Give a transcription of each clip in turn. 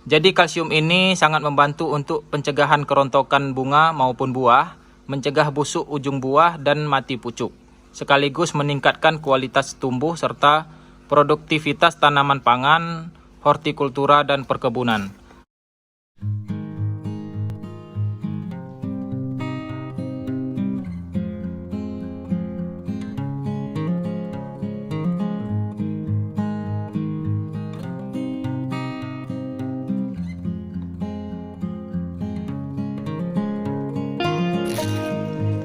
Jadi kalsium ini sangat membantu untuk pencegahan kerontokan bunga maupun buah, mencegah busuk ujung buah dan mati pucuk, sekaligus meningkatkan kualitas tumbuh serta produktivitas tanaman pangan, hortikultura dan perkebunan.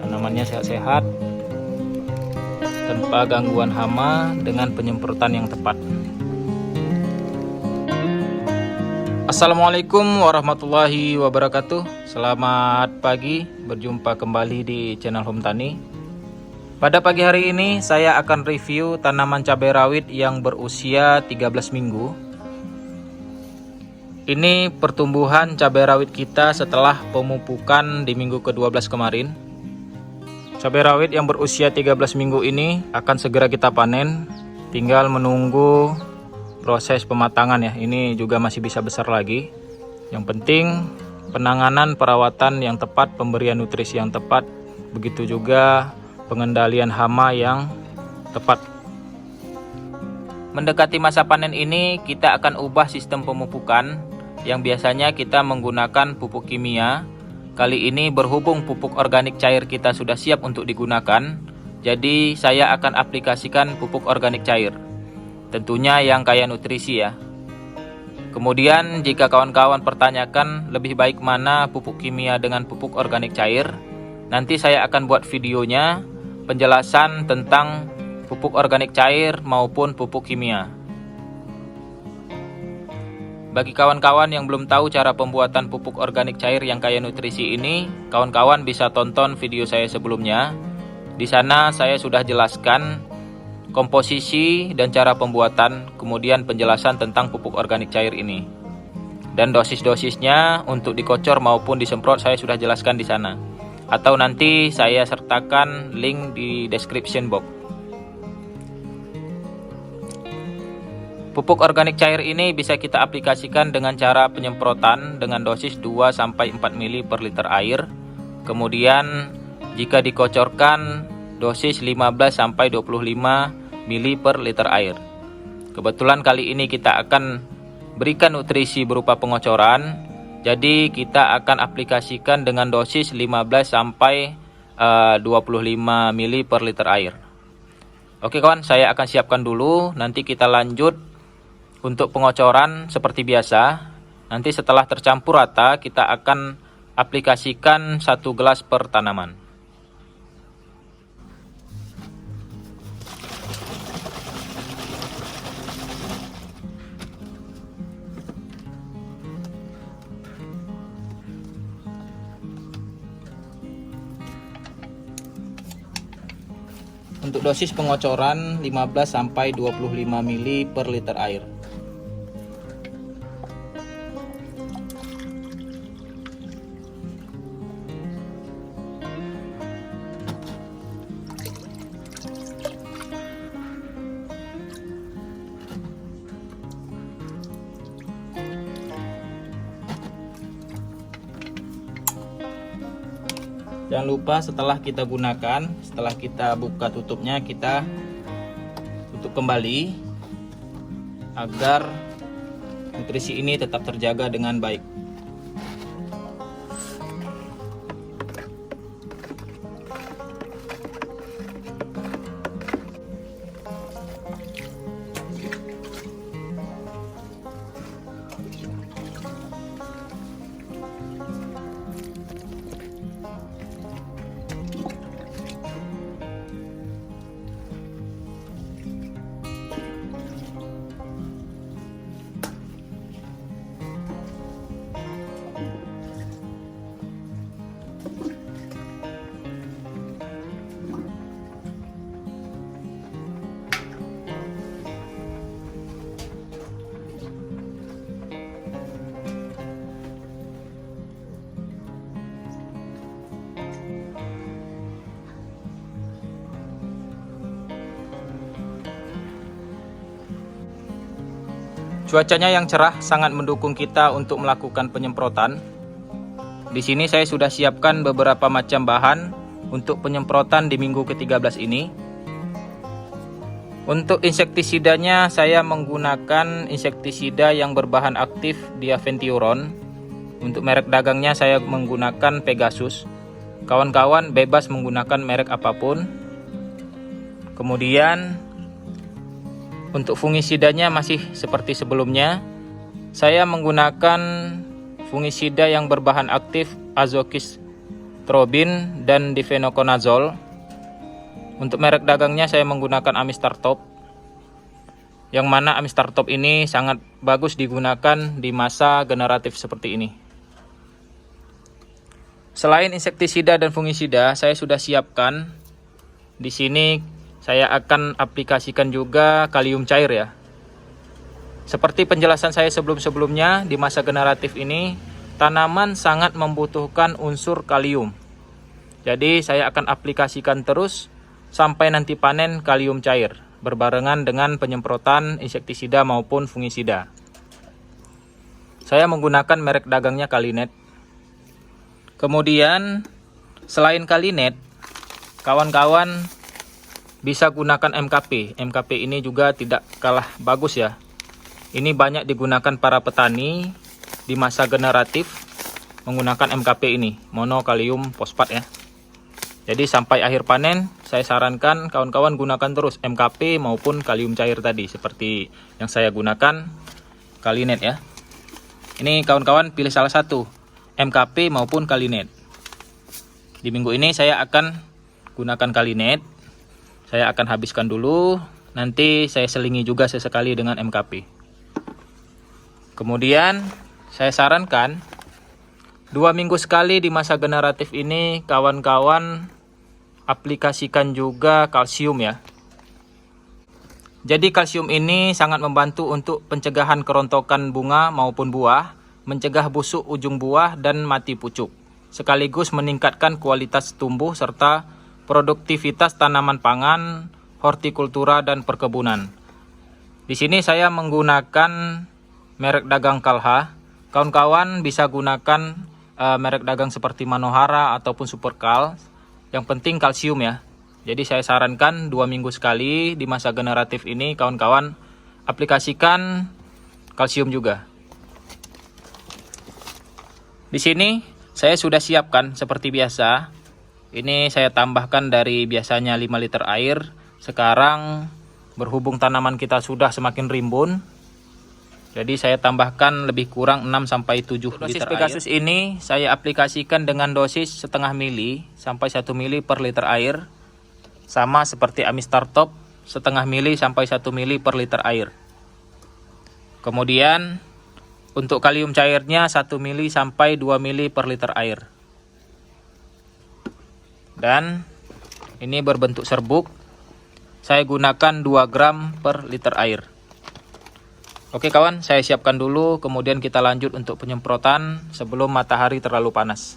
Tanamannya sehat-sehat, tanpa gangguan hama, dengan penyemprotan yang tepat. Assalamualaikum warahmatullahi wabarakatuh. Selamat pagi, berjumpa kembali di channel Home Tani. Pada pagi hari ini saya akan review tanaman cabai rawit yang berusia 13 minggu. Ini pertumbuhan cabai rawit kita setelah pemupukan di minggu ke-12 kemarin. Cabai rawit yang berusia 13 minggu ini akan segera kita panen, tinggal menunggu proses pematangan ya. Ini juga masih bisa besar lagi. Yang penting penanganan perawatan yang tepat, pemberian nutrisi yang tepat, begitu juga pengendalian hama yang tepat. Mendekati masa panen ini kita akan ubah sistem pemupukan yang biasanya kita menggunakan pupuk kimia. Kali ini berhubung pupuk organik cair kita sudah siap untuk digunakan, jadi saya akan aplikasikan pupuk organik cair. Tentunya yang kaya nutrisi ya. Kemudian jika kawan-kawan pertanyakan lebih baik mana pupuk kimia dengan pupuk organik cair, nanti saya akan buat videonya penjelasan tentang pupuk organik cair maupun pupuk kimia. Bagi kawan-kawan yang belum tahu cara pembuatan pupuk organik cair yang kaya nutrisi ini, kawan-kawan bisa tonton video saya sebelumnya. Di sana saya sudah jelaskan komposisi dan cara pembuatan, kemudian penjelasan tentang pupuk organik cair ini. Dan dosis-dosisnya untuk dikocor maupun disemprot saya sudah jelaskan di sana. Atau nanti saya sertakan link di description box. Pupuk organik cair ini bisa kita aplikasikan dengan cara penyemprotan dengan dosis 2-4 ml per liter air. Kemudian jika dikocorkan dosis 15-25 ml per liter air. Kebetulan kali ini kita akan berikan nutrisi berupa pengocoran. Jadi kita akan aplikasikan dengan dosis 15-25 ml per liter air. Oke kawan, saya akan siapkan dulu, nanti kita lanjut untuk pengocoran seperti biasa. Nanti setelah tercampur rata kita akan aplikasikan 1 gelas per tanaman. Untuk dosis pengocoran 15-25 ml per liter air. Jangan lupa setelah kita gunakan, setelah kita buka tutupnya, kita tutup kembali agar nutrisi ini tetap terjaga dengan baik. Cuacanya yang cerah sangat mendukung kita untuk melakukan penyemprotan. Di sini saya sudah siapkan beberapa macam bahan untuk penyemprotan di minggu ke-13 ini. Untuk insektisidanya saya menggunakan insektisida yang berbahan aktif diaventiuron. Untuk merek dagangnya saya menggunakan Pegasus. Kawan-kawan bebas menggunakan merek apapun. Kemudian untuk fungisidanya masih seperti sebelumnya. Saya menggunakan fungisida yang berbahan aktif azoxystrobin dan difenoconazole. Untuk merek dagangnya saya menggunakan Amistar Top. Yang mana Amistar Top ini sangat bagus digunakan di masa generatif seperti ini. Selain insektisida dan fungisida, saya sudah siapkan di sini saya akan aplikasikan juga kalium cair ya. Seperti penjelasan saya sebelum-sebelumnya, di masa generatif ini tanaman sangat membutuhkan unsur kalium. Jadi saya akan aplikasikan terus sampai nanti panen kalium cair berbarengan dengan penyemprotan insektisida maupun fungisida. Saya menggunakan merek dagangnya Kalinet. Kemudian selain Kalinet, kawan-kawan bisa gunakan MKP. MKP ini juga tidak kalah bagus ya. Ini banyak digunakan para petani di masa generatif menggunakan MKP ini, monokalium fosfat ya. Jadi sampai akhir panen saya sarankan kawan-kawan gunakan terus MKP maupun kalium cair tadi seperti yang saya gunakan Kalinet ya. Ini kawan-kawan pilih salah satu, MKP maupun Kalinet. Di minggu ini saya akan gunakan Kalinet. Saya akan habiskan dulu, nanti saya selingi juga sesekali dengan MKP. Kemudian saya sarankan 2 minggu sekali di masa generatif ini kawan-kawan aplikasikan juga kalsium ya. Jadi kalsium ini sangat membantu untuk pencegahan kerontokan bunga maupun buah, mencegah busuk ujung buah dan mati pucuk, sekaligus meningkatkan kualitas tumbuh serta produktivitas tanaman pangan, hortikultura dan perkebunan. Di sini saya menggunakan merek dagang Kalha. Kawan-kawan bisa gunakan merek dagang seperti Manohara ataupun Superkal. Yang penting kalsium ya. Jadi saya sarankan 2 minggu sekali di masa generatif ini kawan-kawan aplikasikan kalsium juga. Di sini saya sudah siapkan seperti biasa. Ini saya tambahkan dari biasanya 5 liter air. Sekarang berhubung tanaman kita sudah semakin rimbun, jadi saya tambahkan lebih kurang 6-7 liter air. Pegasus ini saya aplikasikan dengan dosis setengah mili sampai 1 mili per liter air. Sama seperti Amistar Top, setengah mili sampai 1 mili per liter air. Kemudian untuk kalium cairnya 1 mili sampai 2 mili per liter air. Dan ini berbentuk serbuk. Saya gunakan 2 gram per liter air. Oke kawan, saya siapkan dulu, kemudian kita lanjut untuk penyemprotan sebelum matahari terlalu panas.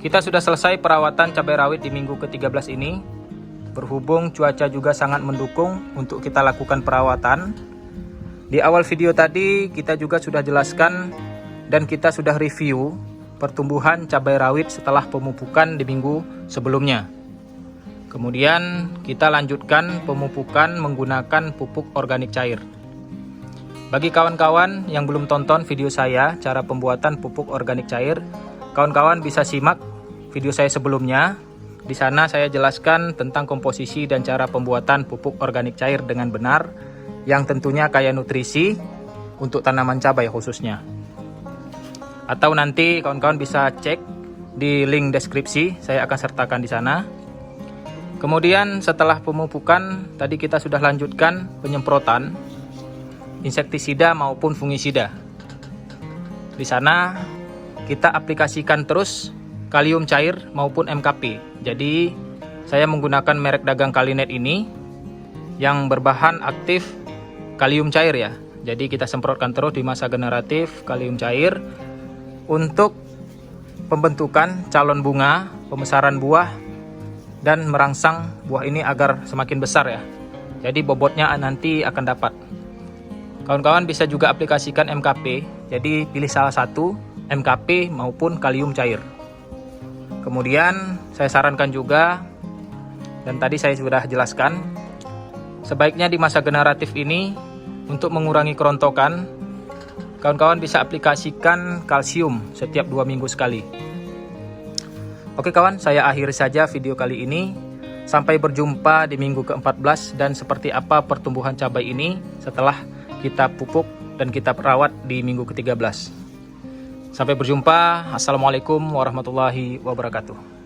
Kita sudah selesai perawatan cabai rawit di minggu ke-13 ini. Berhubung cuaca juga sangat mendukung untuk kita lakukan perawatan. Di awal video tadi kita juga sudah jelaskan dan kita sudah review pertumbuhan cabai rawit setelah pemupukan di minggu sebelumnya. Kemudian kita lanjutkan pemupukan menggunakan pupuk organik cair. Bagi kawan-kawan yang belum tonton video saya cara pembuatan pupuk organik cair, kawan-kawan bisa simak video saya sebelumnya. Di sana saya jelaskan tentang komposisi dan cara pembuatan pupuk organik cair dengan benar, yang tentunya kaya nutrisi untuk tanaman cabai khususnya. Atau nanti kawan-kawan bisa cek di link deskripsi, saya akan sertakan di sana. Kemudian setelah pemupukan, tadi kita sudah lanjutkan penyemprotan insektisida maupun fungisida. Di sana kita aplikasikan terus kalium cair maupun MKP. Jadi saya menggunakan merek dagang Kalinet ini yang berbahan aktif kalium cair ya. Jadi kita semprotkan terus di masa generatif kalium cair untuk pembentukan calon bunga, pembesaran buah, dan merangsang buah ini agar semakin besar ya. Jadi bobotnya nanti akan dapat. Kawan-kawan bisa juga aplikasikan MKP. Jadi pilih salah satu, MKP maupun kalium cair. Kemudian saya sarankan juga, dan tadi saya sudah jelaskan, sebaiknya di masa generatif ini untuk mengurangi kerontokan, kawan-kawan bisa aplikasikan kalsium setiap 2 minggu sekali. Oke kawan, saya akhiri saja video kali ini. Sampai berjumpa di minggu ke-14 dan seperti apa pertumbuhan cabai ini setelah kita pupuk dan kita perawat di minggu ke-13. Sampai berjumpa. Assalamualaikum warahmatullahi wabarakatuh.